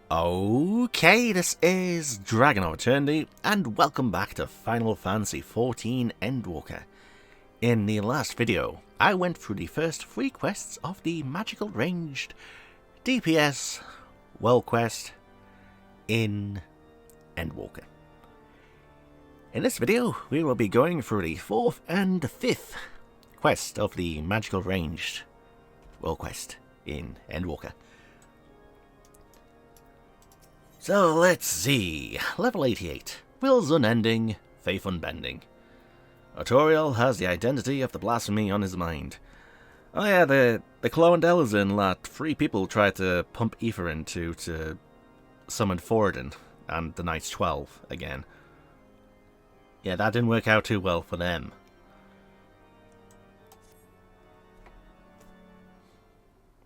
Okay, this is DragonofEternity, and welcome back to Final Fantasy XIV Endwalker. In the last video, I went through the first 3 quests of the magical ranged DPS world quest in Endwalker. In this video, we will be going through the 4th and 5th quest of the magical ranged world quest in Endwalker. So let's see. Level 88. Wills unending, faith unbending. Artoriel has the identity of the blasphemy on his mind. Oh yeah, the cloned Elizin that 3 people tried to pump ether into to summon Foradin and the Knights 12 again. Yeah, that didn't work out too well for them.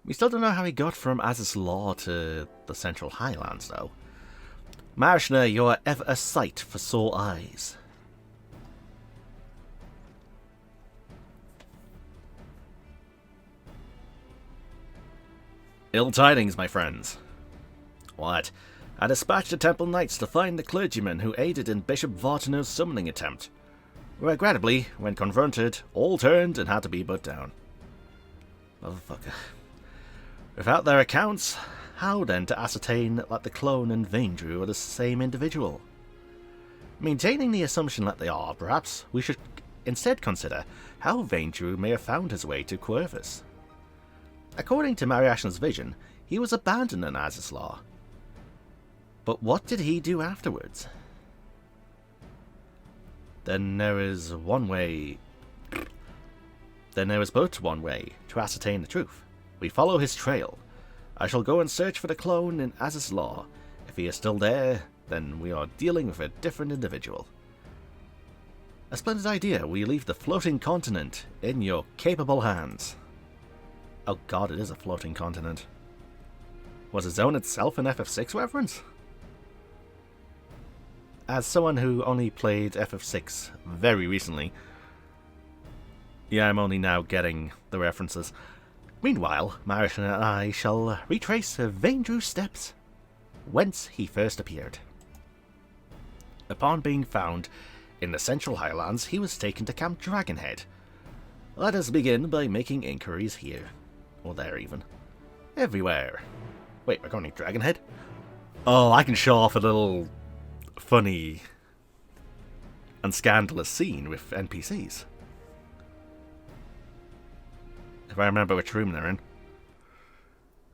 We still don't know how he got from Azys Law to the Central Highlands though. Marishna, you're ever a sight for sore eyes. Ill tidings, my friends. What? I dispatched the Temple Knights to find the clergyman who aided in Bishop Vartano's summoning attempt. Regrettably, when confronted, all turned and had to be put down. Motherfucker. Without their accounts, how then to ascertain that the clone and Vaindrew are the same individual? Maintaining the assumption that they are, perhaps we should instead consider how Vaindrew may have found his way to Quervus. According to Mariashna's vision, he was abandoned in Azys Law. But what did he do afterwards? Then there is but one way to ascertain the truth. We follow his trail. I shall go and search for the clone in Azys Law. If he is still there, then we are dealing with a different individual. A splendid idea. We leave the floating continent in your capable hands. Oh god, it is a floating continent. Was the zone itself an FF6 reference? As someone who only played FF6 very recently, yeah, I'm only now getting the references. Meanwhile, Marishna and I shall retrace Vaindrew's steps, whence he first appeared. Upon being found in the Central Highlands, he was taken to Camp Dragonhead. Let us begin by making inquiries here. Or there even. Everywhere. Wait, we're going to Dragonhead? Oh, I can show off a little funny and scandalous scene with NPCs. If I remember which room they're in.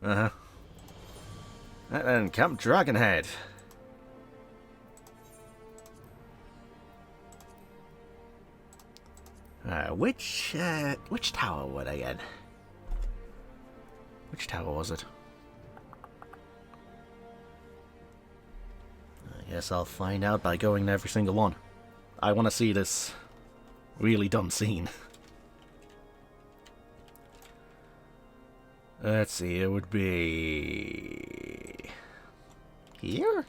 Uh-huh. And then Camp Dragonhead. Which tower were they in? Which tower was it? I guess I'll find out by going to every single one. I want to see this really dumb scene. Let's see, it would be... here?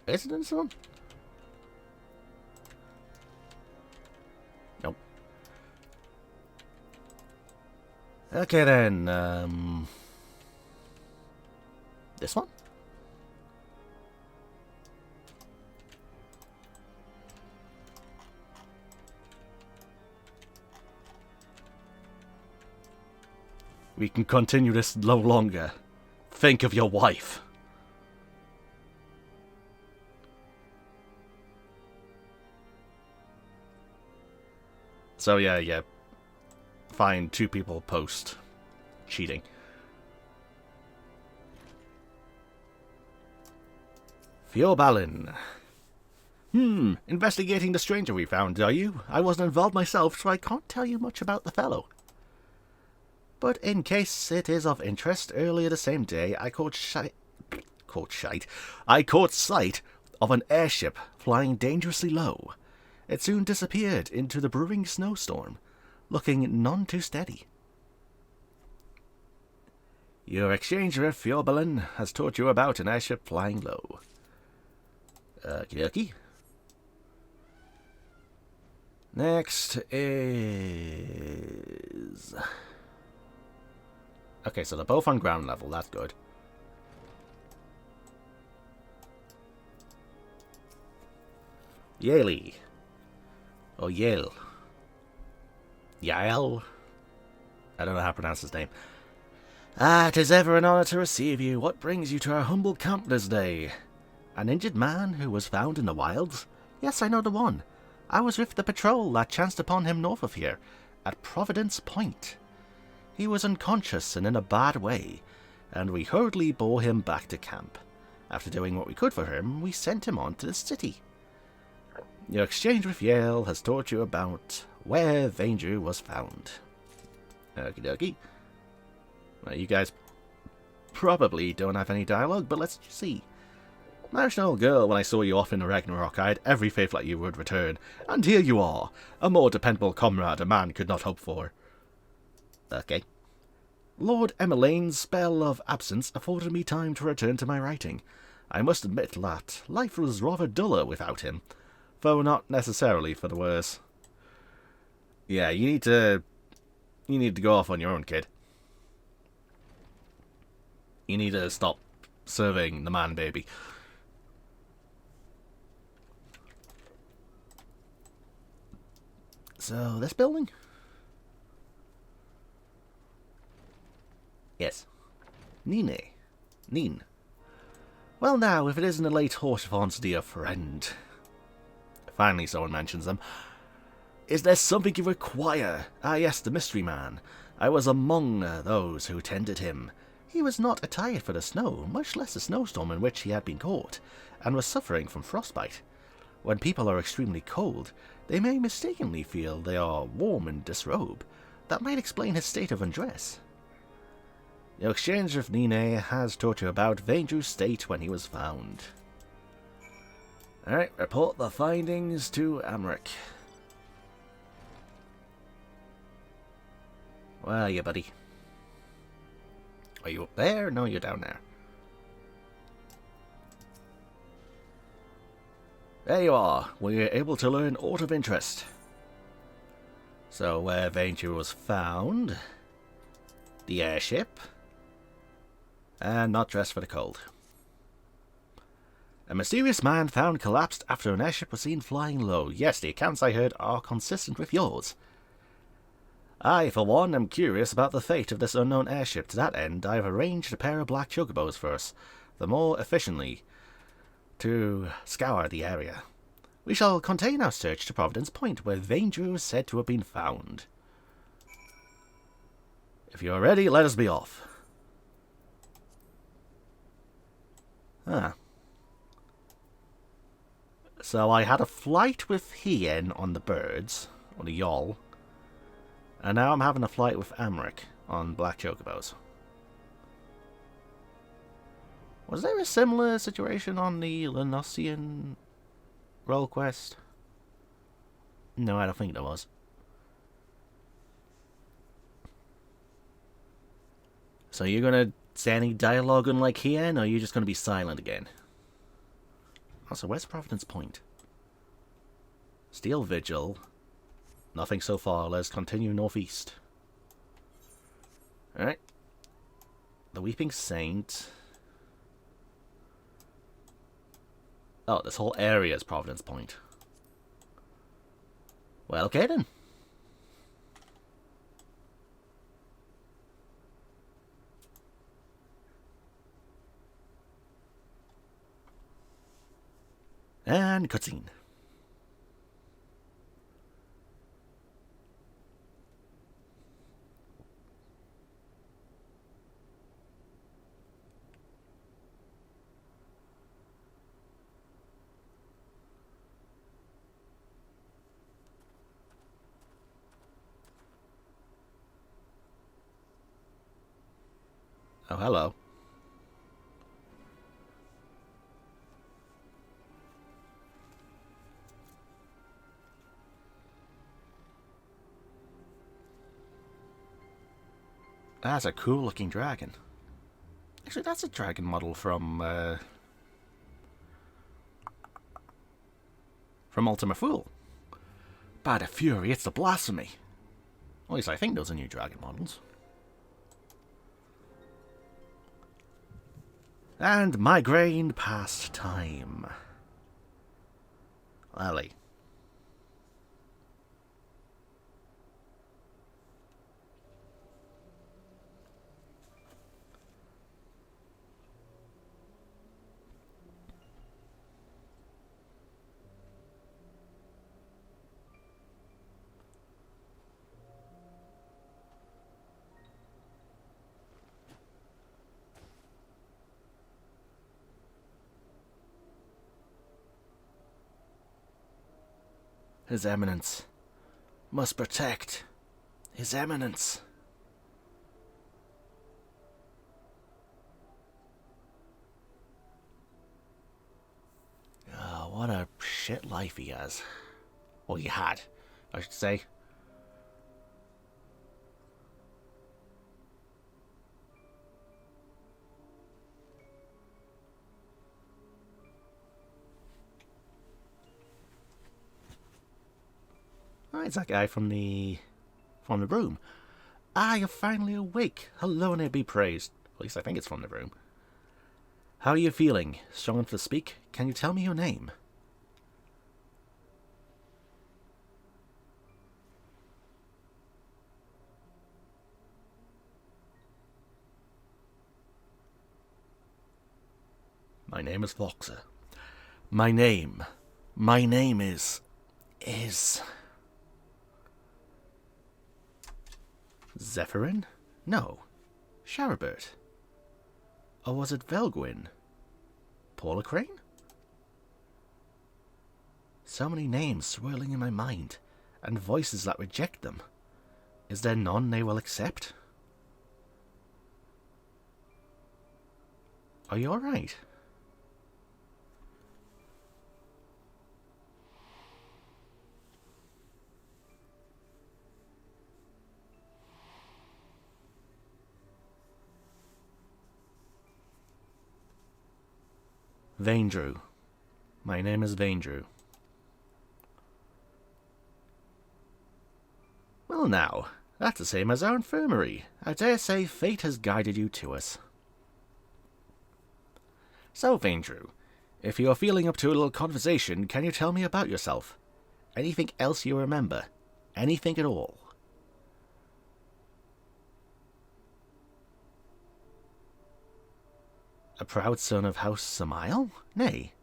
Is it in this one? Nope. Okay then, this one? We can continue this no longer. Think of your wife. So yeah. Find 2 people post cheating. Fiobalin. Investigating the stranger we found, are you? I wasn't involved myself, so I can't tell you much about the fellow. But in case it is of interest, earlier the same day I caught sight of an airship flying dangerously low. It soon disappeared into the brewing snowstorm, looking none too steady. Your exchange with Fiobalin has taught you about an airship flying low. Okie. Next is... Okay, so they're both on ground level, that's good. Yale. Or Yale. Yael? I don't know how to pronounce his name. Ah, 'tis ever an honour to receive you. What brings you to our humble camp this day? An injured man who was found in the wilds? Yes, I know the one. I was with the patrol that chanced upon him north of here, at Providence Point. He was unconscious and in a bad way, and we hurriedly bore him back to camp. After doing what we could for him, we sent him on to the city. Your exchange with Yale has taught you about where Vanger was found. Okie dokie. Well, you guys probably don't have any dialogue, but let's just see. National girl, when I saw you off in Ragnarok, I had every faith that you would return. And here you are, a more dependable comrade a man could not hope for. Okay. Lord Emmeline's spell of absence afforded me time to return to my writing. I must admit that life was rather duller without him, though not necessarily for the worse. Yeah, you need to go off on your own, kid. You need to stop serving the man baby. So, this building? Yes. Neen. Well now, if it isn't a late Horsefon's dear friend. Finally someone mentions them. Is there something you require? Ah yes, the mystery man. I was among those who tended him. He was not attired for the snow, much less the snowstorm in which he had been caught, and was suffering from frostbite. When people are extremely cold, they may mistakenly feel they are warm and disrobe. That might explain his state of undress. Your exchange with Nine has taught you about Vanger's state when he was found. Alright, report the findings to Amric. Where are you, buddy? Are you up there? No, you're down there. There you are. We were able to learn aught of interest. So, where Vanger was found, the airship, and not dressed for the cold. A mysterious man found collapsed after an airship was seen flying low. Yes, the accounts I heard are consistent with yours. I, for one, am curious about the fate of this unknown airship. To that end, I have arranged a pair of black chocobos for us, the more efficiently, to scour the area. We shall contain our search to Providence Point, where Vanger is said to have been found. If you are ready, let us be off. Ah. So I had a flight with Hien on the birds, or the yawl, and now I'm having a flight with Amric on black chocobos. Was there a similar situation on the Lenosian roll quest? No, I don't think there was. So you're gonna say any dialogue unlike Hien, or are you just gonna be silent again? Also, where's Providence Point? Steel Vigil. Nothing so far. Let's continue northeast. Alright. The Weeping Saint. Oh, this whole area is Providence Point. Well, okay then. And cutscene. Oh, hello. That's a cool looking dragon. Actually, that's a dragon model from Ultima Thule. By the Fury, it's the blasphemy. At least I think those are new dragon models. And migraine past time. Ellie. His Eminence. Must protect. His Eminence. Oh, what a shit life he has. Well, he had, I should say. Oh, it's that guy from the room. Ah, you're finally awake. Hello and be praised. At least I think it's from the room. How are you feeling? Strong enough to speak? Can you tell me your name? My name is Voxer. My name is... Zephyrin? No. Charibert? Or was it Velguin? Paula Crane? So many names swirling in my mind, and voices that reject them. Is there none they will accept? Are you alright? Vaindrew. My name is Vaindrew. Well now, that's the same as our infirmary. I dare say fate has guided you to us. So, Vaindrew, if you are feeling up to a little conversation, can you tell me about yourself? Anything else you remember? Anything at all? A proud son of House Samael? Nay.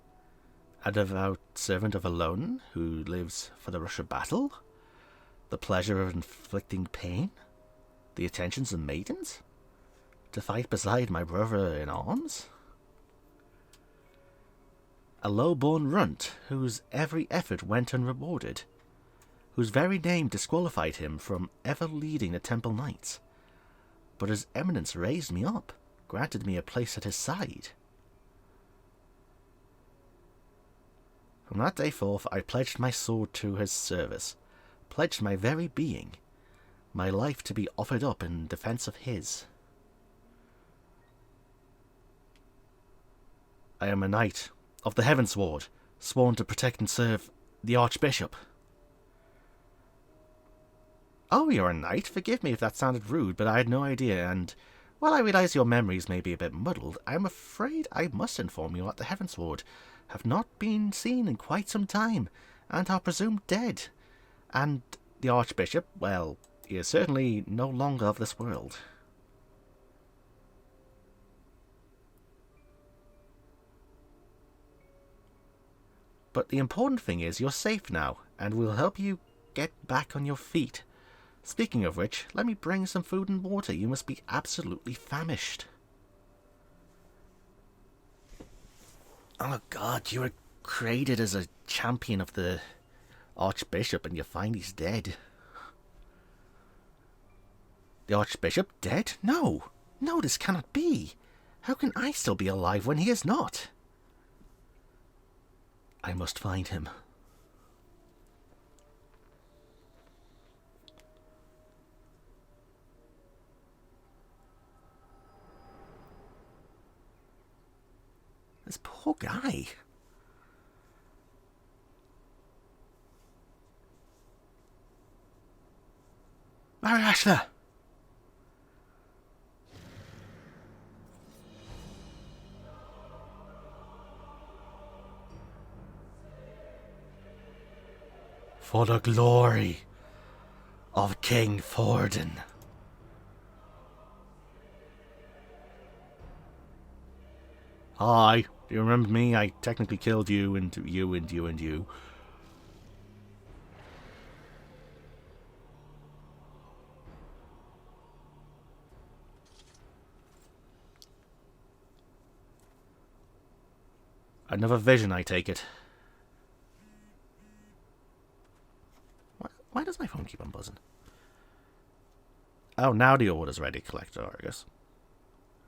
A devout servant of Alone, who lives for the rush of battle? The pleasure of inflicting pain? The attentions of maidens? To fight beside my brother in arms? A low-born runt, whose every effort went unrewarded, whose very name disqualified him from ever leading the Temple Knights. But his Eminence raised me up, granted me a place at his side. From that day forth I pledged my sword to his service, pledged my very being, my life to be offered up in defence of his. I am a knight of the Heavensward, sworn to protect and serve the Archbishop. Oh, you're a knight? Forgive me if that sounded rude, but I had no idea, and while I realise your memories may be a bit muddled, I am afraid I must inform you that the Heavensward have not been seen in quite some time, and are presumed dead. And the Archbishop, well, he is certainly no longer of this world. But the important thing is you're safe now, and we'll help you get back on your feet. Speaking of which, let me bring some food and water. You must be absolutely famished. Oh god, you were created as a champion of the Archbishop and you find he's dead. The Archbishop dead? No! No, this cannot be! How can I still be alive when he is not? I must find him. This poor guy. Marashla! for the glory of King Forden. Hi, do you remember me? I technically killed you and you and you and you. Another vision, I take it. Why does my phone keep on buzzing? Oh, now the order's ready, Collector Argus.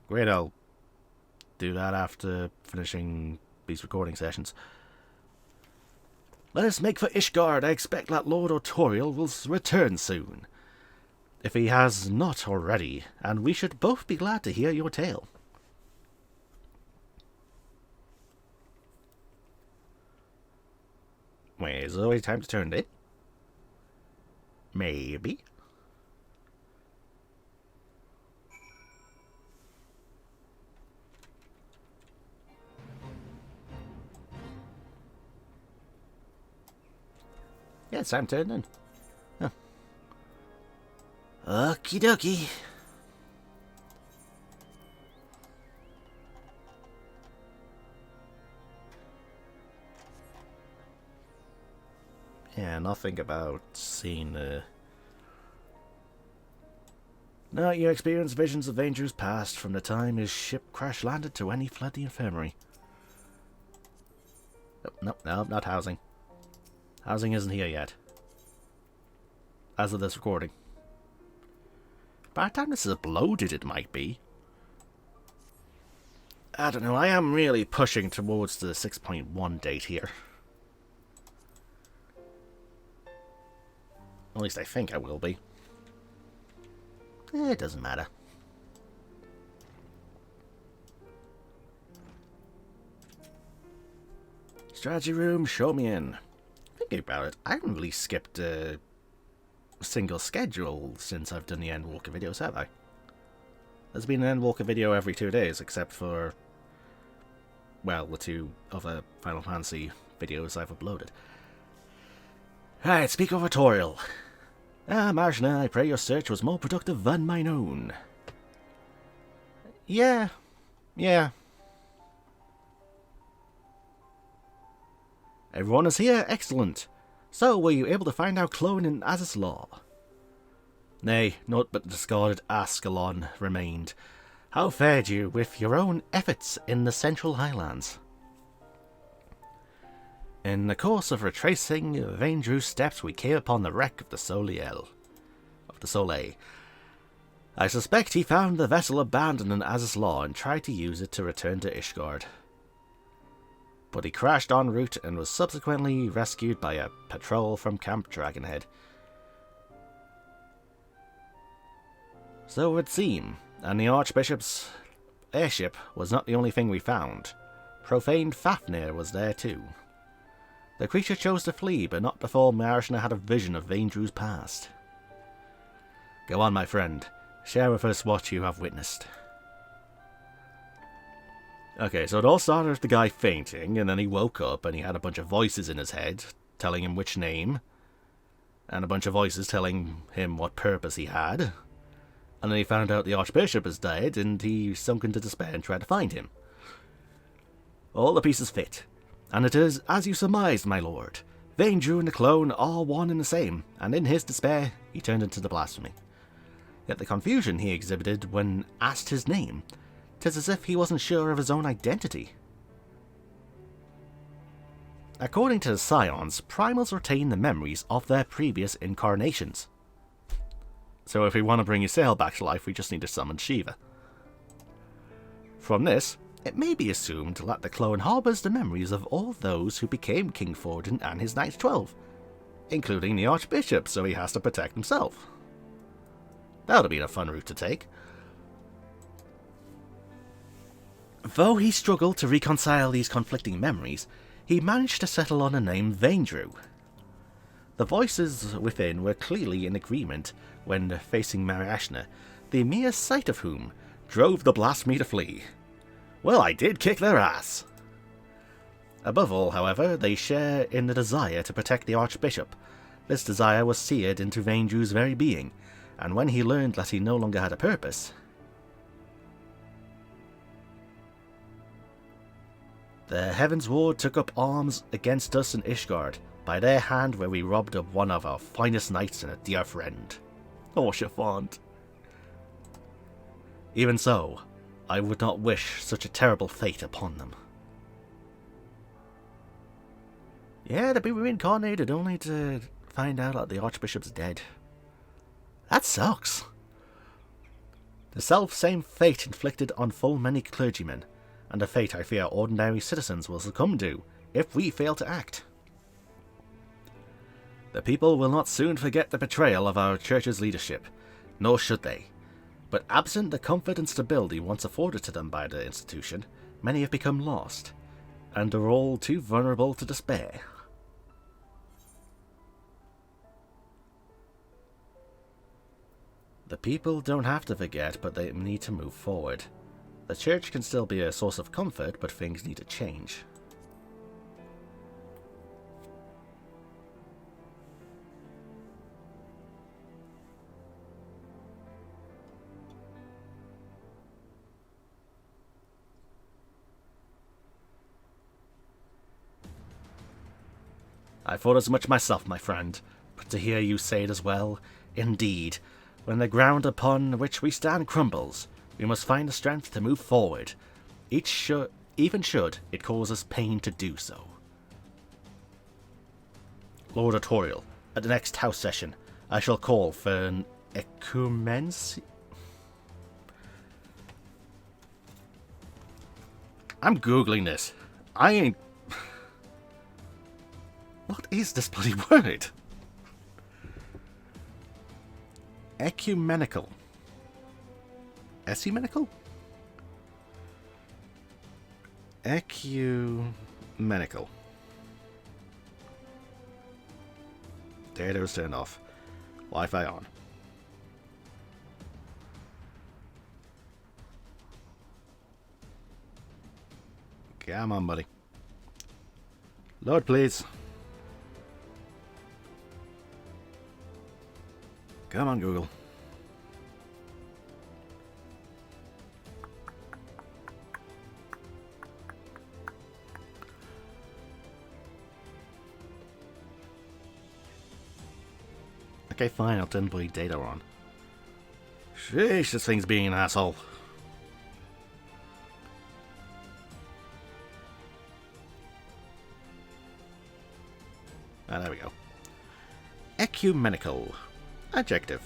Great, I'll do that after finishing these recording sessions. Let us make for Ishgard. I expect that Lord Autorial will return soon, if he has not already, and we should both be glad to hear your tale. Wait, is it already time to turn it? Maybe. Yeah, it's time to turn in. Oh. Okie dokie. Yeah, nothing about seeing No, you experience visions of Andrew's past from the time his ship crash-landed to when he fled the infirmary. No, not housing. Housing isn't here yet. As of this recording. By the time this is uploaded, it might be. I don't know, I am really pushing towards the 6.1 date here. At least I think I will be. It doesn't matter. Strategy room, show me in. Thinking about it, I haven't really skipped a single schedule since I've done the Endwalker videos, have I? There's been an Endwalker video every 2 days, except for, well, the 2 other Final Fantasy videos I've uploaded. Right, speak of Autorial. Marshna, I pray your search was more productive than mine own. Yeah. Everyone is here, excellent. So, were you able to find our clone in Azislaw? Nay, naught but the discarded Ascalon remained. How fared you with your own efforts in the Central Highlands? In the course of retracing Vaindru's steps, we came upon the wreck of the Soleil. I suspect he found the vessel abandoned in Azislaw and tried to use it to return to Ishgard. But he crashed en route and was subsequently rescued by a patrol from Camp Dragonhead. So it would seem, and the Archbishop's airship was not the only thing we found. Profaned Fafnir was there too. The creature chose to flee, but not before Marishna had a vision of Vaindru's past. Go on, my friend. Share with us what you have witnessed. Okay, so it all started with the guy fainting, and then he woke up, and he had a bunch of voices in his head, telling him which name, and a bunch of voices telling him what purpose he had. And then he found out the Archbishop is dead, and he sunk into despair and tried to find him. All the pieces fit. And it is as you surmised, my lord. Vaindru and the clone are one and the same, and in his despair, he turned into the blasphemy. Yet the confusion he exhibited when asked his name, 'tis as if he wasn't sure of his own identity. According to the Scions, primals retain the memories of their previous incarnations. So if we want to bring Ysayle back to life, we just need to summon Shiva. From this, it may be assumed that the clone harbours the memories of all those who became King Forden and his Knights 12, including the Archbishop, so he has to protect himself. That would have been a fun route to take. Though he struggled to reconcile these conflicting memories, he managed to settle on the name Vaindru. The voices within were clearly in agreement when facing Marashna, the mere sight of whom drove the blasphemy to flee. Well, I did kick their ass! Above all, however, they share in the desire to protect the Archbishop, This desire was seared into Vainju's very being, and when he learned that he no longer had a purpose, the Heavens Ward took up arms against us in Ishgard. By their hand were we robbed of one of our finest knights and a dear friend. Oh, Chiffon. Even so, I would not wish such a terrible fate upon them. Yeah, to be reincarnated only to find out that the Archbishop's dead. That sucks. The self-same fate inflicted on full many clergymen, and a fate I fear ordinary citizens will succumb to if we fail to act. The people will not soon forget the betrayal of our church's leadership, nor should they. But absent the comfort and stability once afforded to them by the institution, many have become lost, and are all too vulnerable to despair. The people don't have to forget, but they need to move forward. The church can still be a source of comfort, but things need to change. I thought as much myself, my friend, but to hear you say it as well, indeed, when the ground upon which we stand crumbles, we must find the strength to move forward, even should it cause us pain to do so. Lord Artorial, at the next house session, I shall call for an ecumency. I'm googling this. I ain't. What is this bloody word? Ecumenical. Ecumenical? Ecumenical. Data's turned off. Wi-Fi on. Come on, buddy. Load, please. Come on, Google. Okay, fine, I'll turn bleed data on. Sheesh, this thing's being an asshole. Ah, there we go. Ecumenical. Adjective.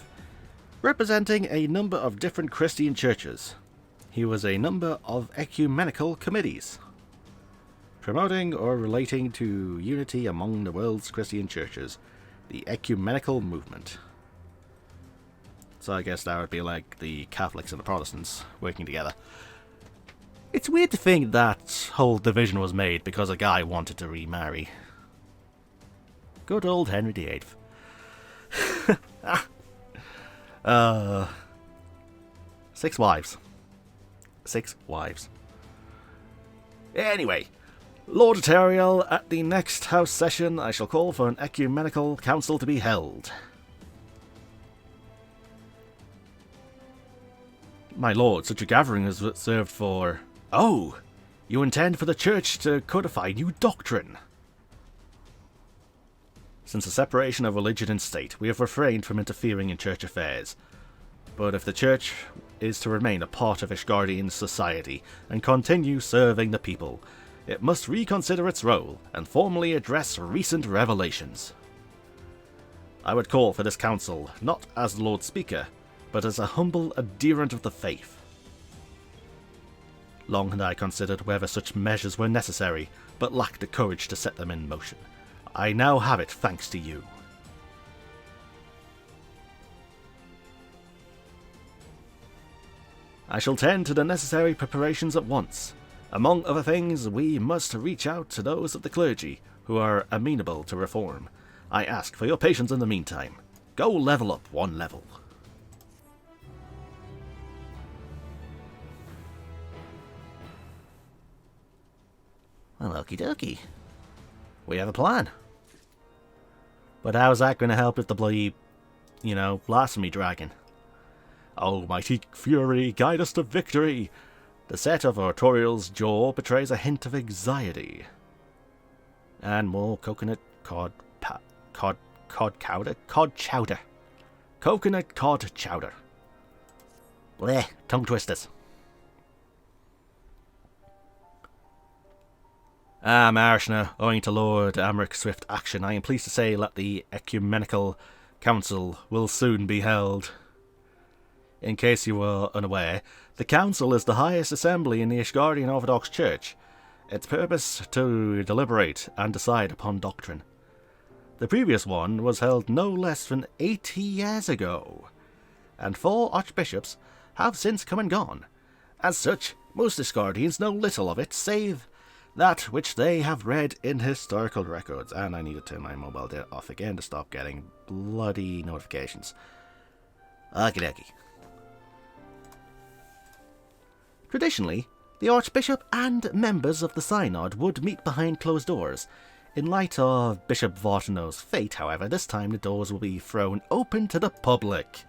Representing a number of different Christian churches. He was a number of ecumenical committees. Promoting or relating to unity among the world's Christian churches. The ecumenical movement. So I guess that would be like the Catholics and the Protestants working together. It's weird to think that whole division was made because a guy wanted to remarry. Good old Henry VIII. 6 wives. 6 wives. Anyway, Lord Artorial, at the next house session, I shall call for an ecumenical council to be held. My lord, such a gathering is reserved for... Oh! You intend for the church to codify new doctrine. Since the separation of religion and state, we have refrained from interfering in church affairs. But if the church is to remain a part of Ishgardian society and continue serving the people, it must reconsider its role and formally address recent revelations. I would call for this council not as the Lord Speaker, but as a humble adherent of the faith. Long had I considered whether such measures were necessary, but lacked the courage to set them in motion. I now have it thanks to you. I shall tend to the necessary preparations at once. Among other things, we must reach out to those of the clergy who are amenable to reform. I ask for your patience in the meantime. Go level up 1 level. Well, okie dokie. We have a plan. But how's that going to help with the bloody, blasphemy dragon? Oh, mighty fury, guide us to victory! The set of Artorial's jaw betrays a hint of anxiety. And more coconut cod chowder? Coconut cod chowder. Bleh, tongue twisters. Marishna, owing to Lord Amric's swift action, I am pleased to say that the Ecumenical Council will soon be held. In case you were unaware, the Council is the highest assembly in the Ishgardian Orthodox Church, its purpose to deliberate and decide upon doctrine. The previous one was held no less than 80 years ago, and 4 archbishops have since come and gone. As such, most Ishgardians know little of it, save that which they have read in historical records. And I need to turn my mobile data off again to stop getting bloody notifications. Okie dokie. Traditionally, the Archbishop and members of the Synod would meet behind closed doors. In light of Bishop Vortino's fate, however, this time the doors will be thrown open to the public.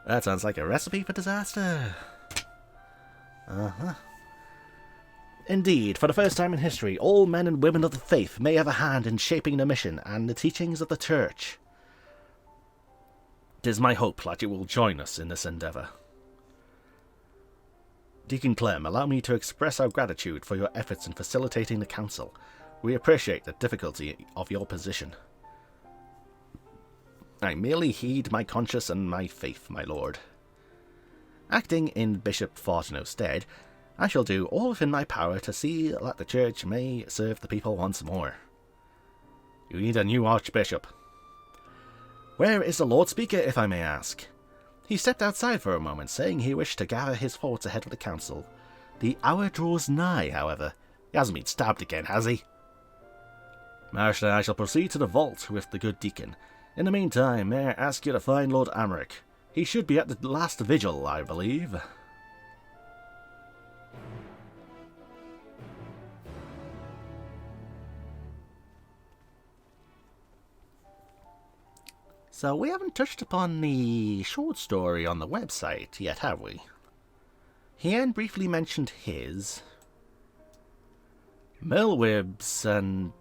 That sounds like a recipe for disaster. Indeed, for the first time in history, all men and women of the faith may have a hand in shaping the mission and the teachings of the Church. It is my hope that you will join us in this endeavour. Deacon Clem, allow me to express our gratitude for your efforts in facilitating the council. We appreciate the difficulty of your position. I merely heed my conscience and my faith, my lord. Acting in Bishop Vortino's stead, I shall do all within my power to see that the Church may serve the people once more. You need a new Archbishop. Where is the Lord Speaker, if I may ask? He stepped outside for a moment, saying he wished to gather his thoughts ahead of the council. The hour draws nigh, however. He hasn't been stabbed again, has he? Marshal, I shall proceed to the vault with the good deacon. In the meantime, may I ask you to find Lord Amric? He should be at the last vigil, I believe. So we haven't touched upon the short story on the website yet, have we? Hian briefly mentioned his. Melwib's and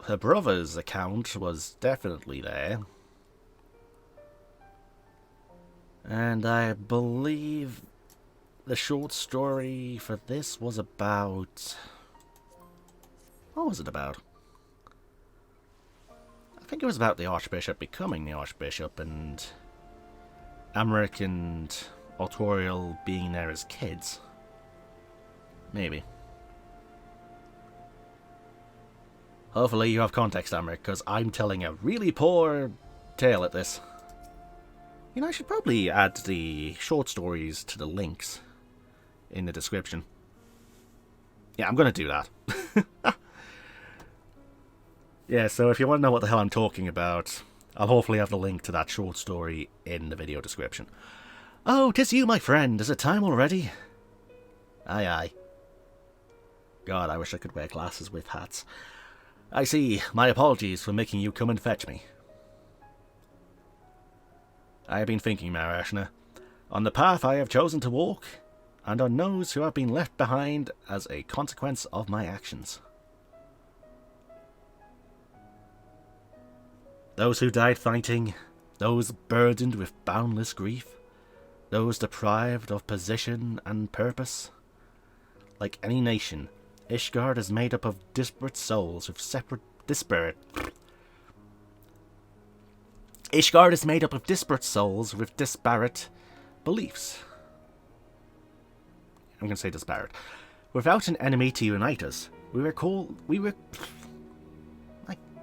her brother's account was definitely there. And I believe the short story for this was about... What was it about? I think it was about the Archbishop becoming the Archbishop and Amric and Artorial being there as kids. Maybe. Hopefully you have context, Amric, because I'm telling a really poor tale at this. You know, I should probably add the short stories to the links in the description. Yeah, I'm going to do that. Yeah, so if you want to know what the hell I'm talking about, I'll hopefully have the link to that short story in the video description. Oh, 'tis you, my friend. Is it time already? Aye, aye. God, I wish I could wear glasses with hats. I see. My apologies for making you come and fetch me. I have been thinking, Marashna, on the path I have chosen to walk, and on those who have been left behind as a consequence of my actions. Those who died fighting, those burdened with boundless grief, those deprived of position and purpose. Like any nation, Ishgard is made up of disparate souls with Ishgard is made up of disparate souls with disparate beliefs. I'm going to say disparate. Without an enemy to unite us, my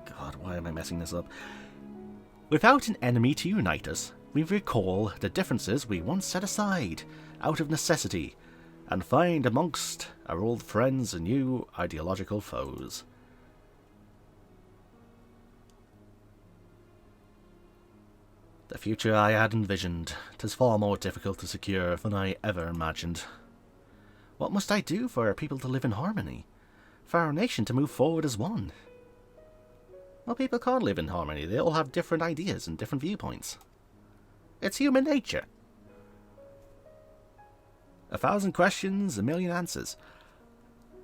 God, why am I messing this up? Without an enemy to unite us, we recall the differences we once set aside, out of necessity, and find amongst our old friends new ideological foes. The future I had envisioned, 'tis far more difficult to secure than I ever imagined. What must I do for our people to live in harmony? For our nation to move forward as one? Well, people can't live in harmony. They all have different ideas and different viewpoints. It's human nature. 1,000 questions, 1,000,000 answers.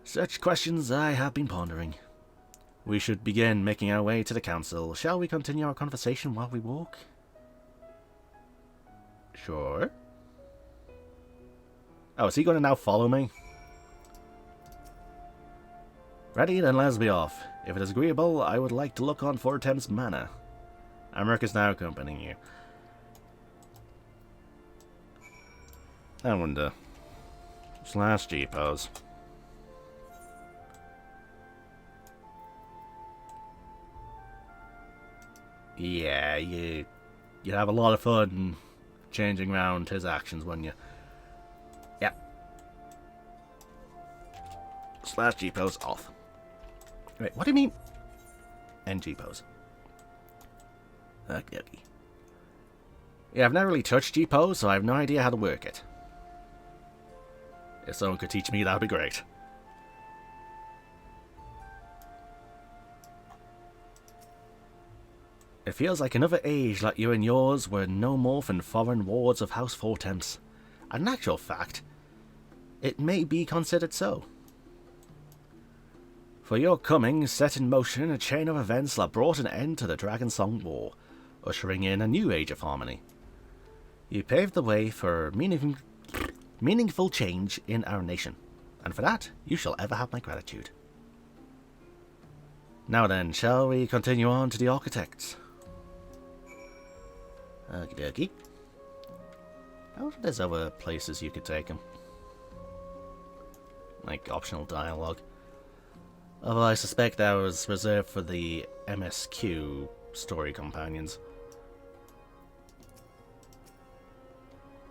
Such questions I have been pondering. We should begin making our way to the council. Shall we continue our conversation while we walk? Sure. Oh, is he going to now follow me? Ready? Then let's be off. If it is agreeable, I would like to look on Fortem's manor. Amrik is now accompanying you. I wonder. Slash G-pose. Yeah, you'd have a lot of fun changing around his actions, wouldn't you? Yeah. Slash G-pose off. Wait, what do you mean? End G-pose. Okay. Yeah, I've never really touched G-pose, so I have no idea how to work it. If someone could teach me, that would be great. It feels like another age like you and yours were no more than foreign wards of House Fortem's. And in actual fact, it may be considered so. For your coming set in motion a chain of events that brought an end to the Dragonsong War, ushering in a new age of harmony. You paved the way for meaningful change in our nation, and for that you shall ever have my gratitude. Now then, shall we continue on to the architects? Okie dokie. Oh, there's other places you could take them. Like optional dialogue. Although I suspect that was reserved for the MSQ story companions.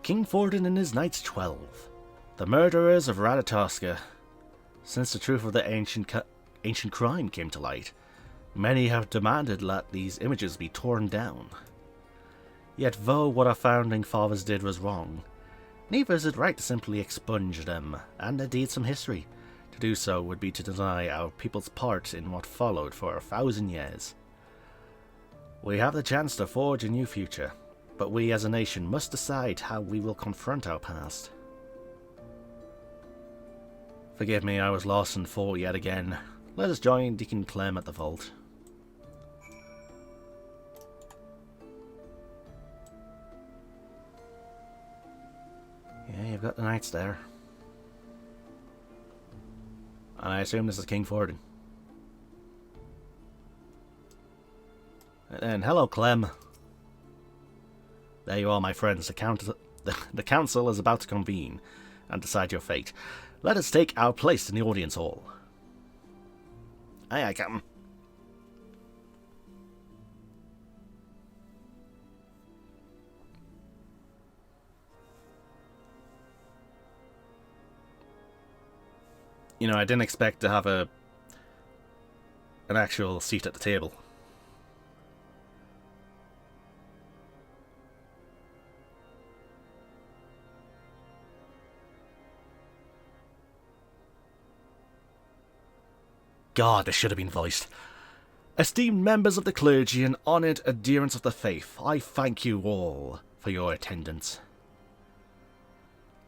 King Forden and his Knights 12. The murderers of Ratatoska. Since the truth of the ancient crime came to light, many have demanded that these images be torn down. Yet though what our founding fathers did was wrong, neither is it right to simply expunge them and their deeds from history. To do so would be to deny our people's part in what followed for 1,000 years. We have the chance to forge a new future, but we as a nation must decide how we will confront our past. Forgive me, I was lost in thought yet again. Let us join Deacon Clem at the vault. Yeah, you've got the knights there. And I assume this is King Forden. And hello, Clem. There you are, my friends. The council is about to convene and decide your fate. Let us take our place in the audience hall. Aye, aye, Captain. You know, I didn't expect to have an actual seat at the table. God, this should have been voiced. Esteemed members of the clergy and honoured adherents of the faith, I thank you all for your attendance.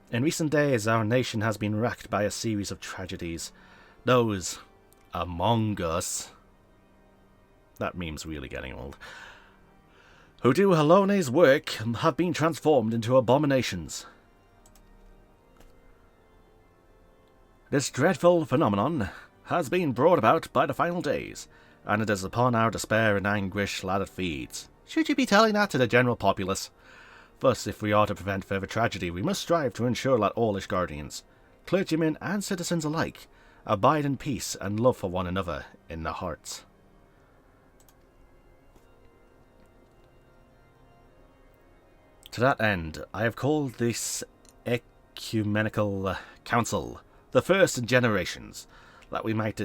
In recent days, our nation has been racked by a series of tragedies. Those among us, that meme's really getting old, who do Halone's work have been transformed into abominations. This dreadful phenomenon has been brought about by the final days, and it is upon our despair and anguish that it feeds. Should you be telling that to the general populace? Thus, if we are to prevent further tragedy, we must strive to ensure that all Ishgardians, clergymen and citizens alike, abide in peace and love for one another in their hearts. To that end, I have called this ecumenical council the first in generations, that we might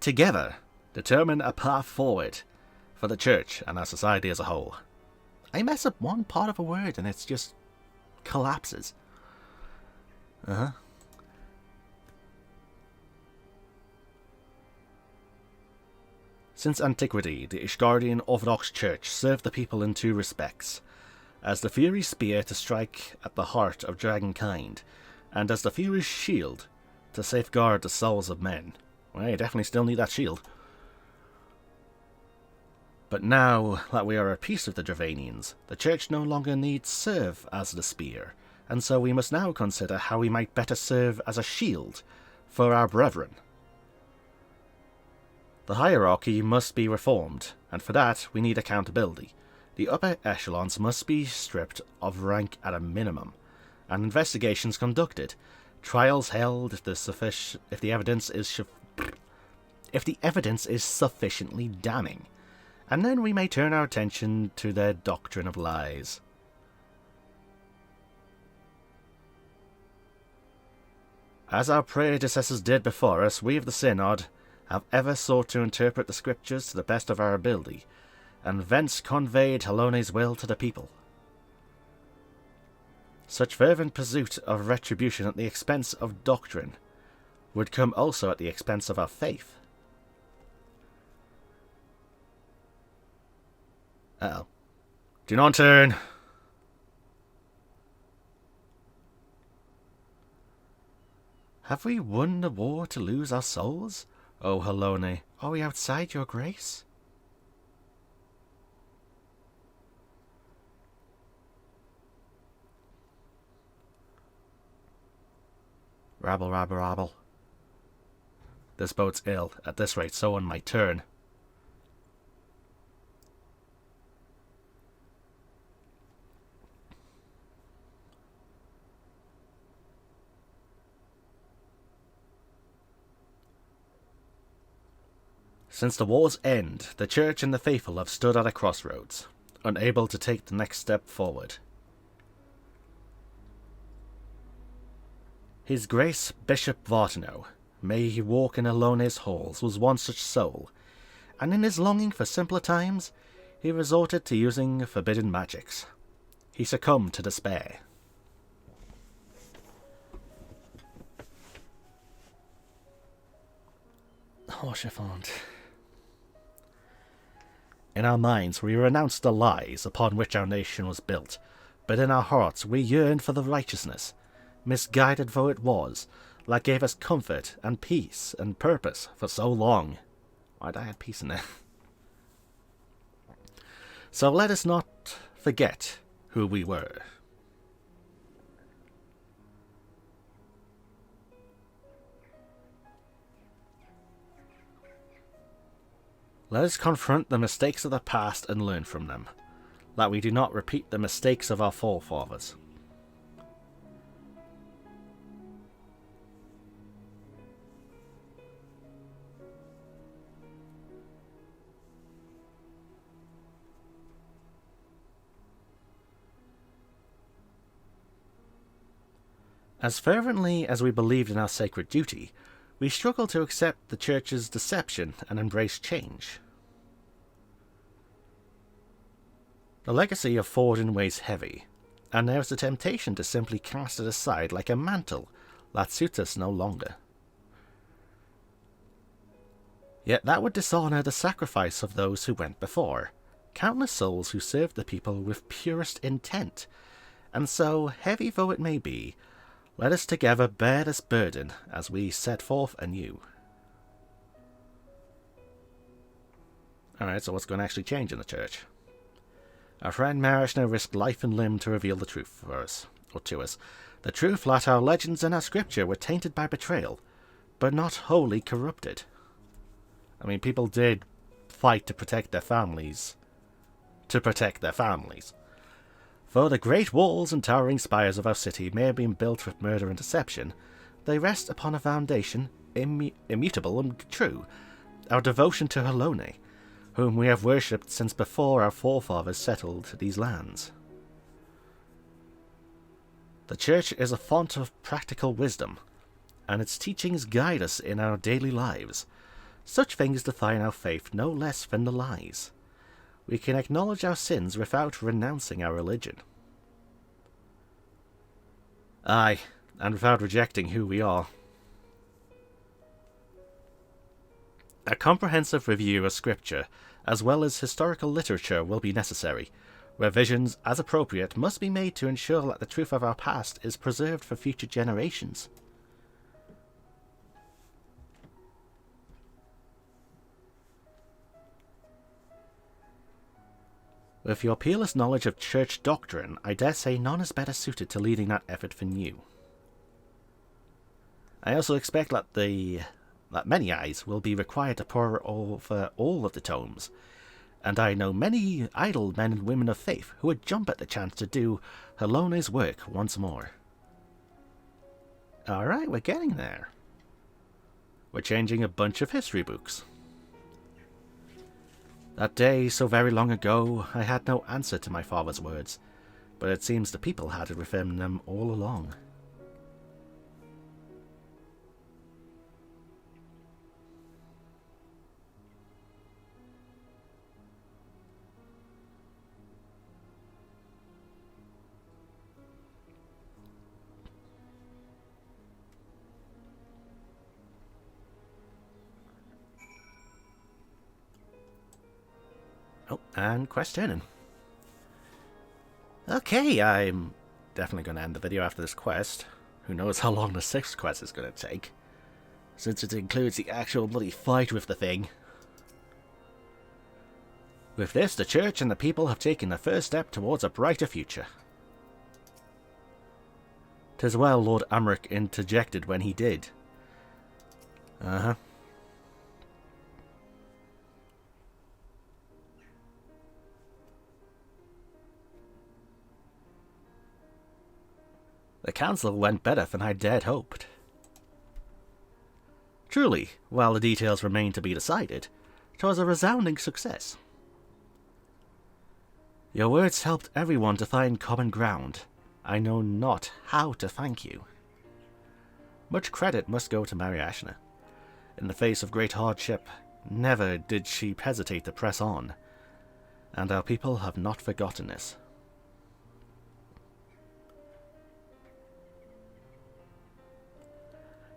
together determine a path forward for the church and our society as a whole. I mess up one part of a word and it just collapses. Since antiquity, the Ishgardian Orthodox Church served the people in two respects: as the Fury's spear to strike at the heart of dragonkind, and as the Fury's shield to safeguard the souls of men. Well, you definitely still need that shield. But now that we are at peace with the Dravanians, the Church no longer needs serve as the spear, and so we must now consider how we might better serve as a shield for our brethren. The hierarchy must be reformed, and for that we need accountability. The upper echelons must be stripped of rank at a minimum, and investigations conducted, trials held if the evidence is sufficiently damning, and then we may turn our attention to their doctrine of lies. As our predecessors did before us, we of the Synod have ever sought to interpret the scriptures to the best of our ability, and thence conveyed Halone's will to the people. Such fervent pursuit of retribution at the expense of doctrine would come also at the expense of our faith. Uh-oh. Do not turn! Have we won the war to lose our souls? O Halone, are we outside your grace? Rabble, rabble, rabble. This bodes ill. At this rate, someone might turn. Since the war's end, the Church and the faithful have stood at a crossroads, unable to take the next step forward. His Grace Bishop Vartano, may he walk in Alone's halls, was one such soul, and in his longing for simpler times, he resorted to using forbidden magics. He succumbed to despair. Oh, Chiffon. In our minds we renounced the lies upon which our nation was built, but in our hearts we yearned for the righteousness, misguided though it was, that gave us comfort and peace and purpose for so long. Why'd I add peace in there? So let us not forget who we were. Let us confront the mistakes of the past and learn from them, that we do not repeat the mistakes of our forefathers. As fervently as we believed in our sacred duty, we struggle to accept the Church's deception and embrace change. The legacy of Forden weighs heavy, and there is a temptation to simply cast it aside like a mantle that suits us no longer. Yet that would dishonour the sacrifice of those who went before, countless souls who served the people with purest intent, and so, heavy though it may be, let us together bear this burden as we set forth anew. Alright, so what's going to actually change in the Church? Our friend Marishna risked life and limb to reveal the truth for us, or to us. The truth that our legends and our scripture were tainted by betrayal, but not wholly corrupted. I mean, people did fight to protect their families. Though the great walls and towering spires of our city may have been built with murder and deception, they rest upon a foundation immutable and true, our devotion to Halone, whom we have worshipped since before our forefathers settled these lands. The Church is a font of practical wisdom, and its teachings guide us in our daily lives. Such things define our faith no less than the lies. We can acknowledge our sins without renouncing our religion. Aye, and without rejecting who we are. A comprehensive review of scripture, as well as historical literature, will be necessary. Revisions, as appropriate, must be made to ensure that the truth of our past is preserved for future generations. With your peerless knowledge of church doctrine, I dare say none is better suited to leading that effort than you. I also expect that many eyes will be required to pore over all of the tomes, and I know many idle men and women of faith who would jump at the chance to do Helone's work once more. Alright, we're getting there. We're changing a bunch of history books. That day, so very long ago, I had no answer to my father's words, but it seems the people had within them all along. Oh, and quest turning. Okay, I'm definitely going to end the video after this quest. Who knows how long the 6th quest is going to take, since it includes the actual bloody fight with the thing. With this, the church and the people have taken the first step towards a brighter future. 'Tis well Lord Amric interjected when he did. Uh-huh. The council went better than I dared hoped. Truly, while the details remain to be decided, 'twas a resounding success. Your words helped everyone to find common ground. I know not how to thank you. Much credit must go to Mariashna. In the face of great hardship, never did she hesitate to press on, and our people have not forgotten this.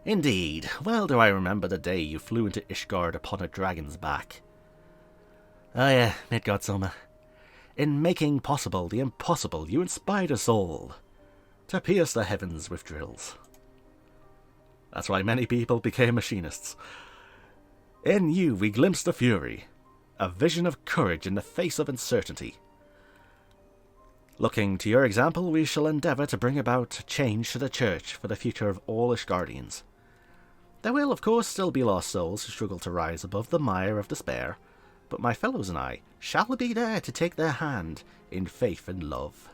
Indeed, well do I remember the day you flew into Ishgard upon a dragon's back. Ah yeah, Midgardsormr. In making possible the impossible, you inspired us all to pierce the heavens with drills. That's why many people became machinists. In you we glimpsed the fury, a vision of courage in the face of uncertainty. Looking to your example, we shall endeavour to bring about change to the church for the future of all Ishgardians. There will, of course, still be lost souls who struggle to rise above the mire of despair, but my fellows and I shall be there to take their hand in faith and love.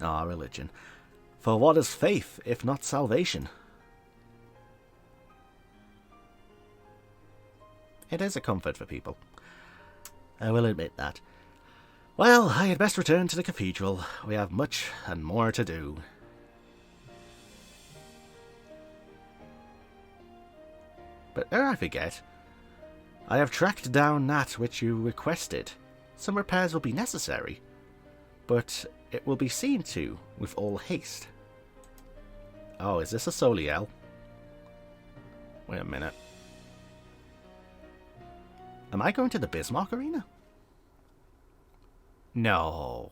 Ah, religion. For what is faith, if not salvation? It is a comfort for people. I will admit that. Well, I had best return to the cathedral. We have much and more to do. But ere I forget, I have tracked down that which you requested. Some repairs will be necessary, but it will be seen to with all haste. Oh, is this a Soliel? Wait a minute. Am I going to the Bismarck Arena? No.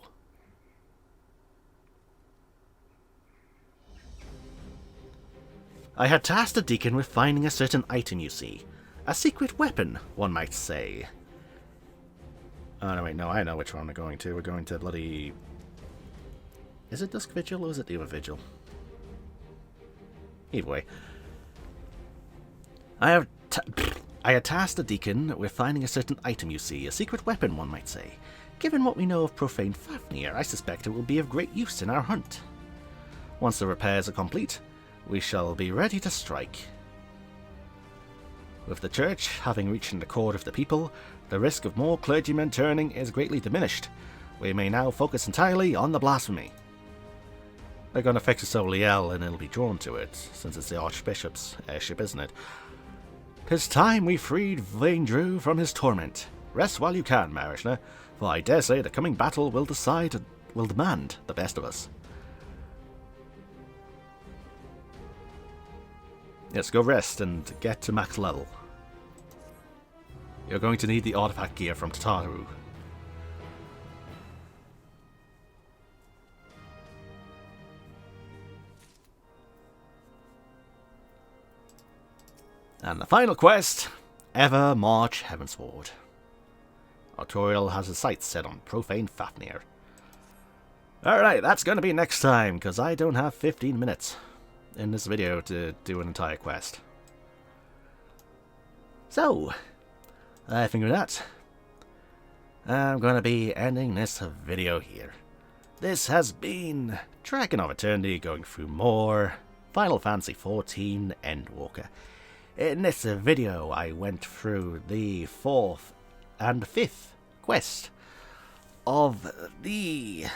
I had tasked the deacon with finding a certain item, you see. A secret weapon, one might say. Oh, no, wait, no, I know which one we're going to. We're going to bloody... Is it Dusk Vigil or is it the other Vigil? Either way. I had tasked the deacon with finding a certain item, you see. A secret weapon, one might say. Given what we know of profane Fafnir, I suspect it will be of great use in our hunt. Once the repairs are complete, we shall be ready to strike. With the church having reached the court of the people, the risk of more clergymen turning is greatly diminished. We may now focus entirely on the blasphemy. They're going to fix a Soliel and it'll be drawn to it, since it's the Archbishop's airship, isn't it? 'Tis time we freed Vaindru from his torment. Rest while you can, Marishna, for I dare say the coming battle will demand the best of us. Yes, go rest and get to max level. You're going to need the artifact gear from Tataru. And the final quest, Ever March Heavensward. Artorial has his sights set on profane Fafnir. Alright, that's going to be next time, because I don't have 15 minutes in this video to do an entire quest. So, I think with that, I'm going to be ending this video here. This has been DragonofEternity going through more Final Fantasy XIV Endwalker. In this video, I went through the 4th and 5th quest of the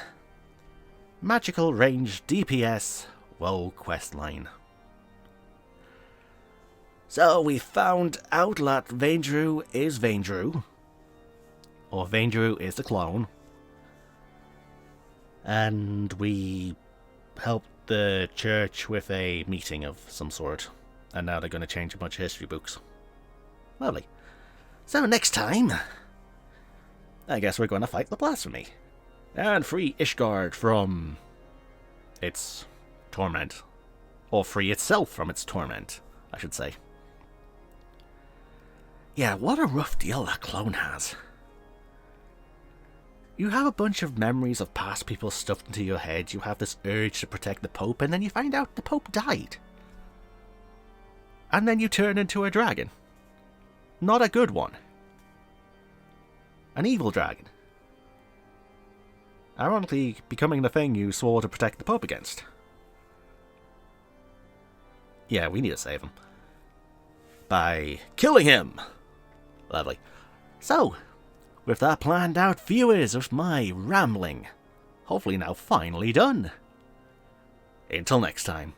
Magical Range DPS WoW Questline. So we found out that Vaindrew is Vaindrew, or Vaindrew is the clone, and we helped the church with a meeting of some sort. And now they're going to change a bunch of history books. Lovely. So next time, I guess we're going to fight the Blasphemy. And free Ishgard from its torment. Or free itself from its torment, I should say. Yeah, what a rough deal that clone has. You have a bunch of memories of past people stuffed into your head. You have this urge to protect the Pope, and then you find out the Pope died. And then you turn into a dragon. Not a good one. An evil dragon. Ironically, becoming the thing you swore to protect the Pope against. Yeah, we need to save him. By killing him! Lovely. So, with that planned out, viewers, with my rambling, hopefully now finally done. Until next time.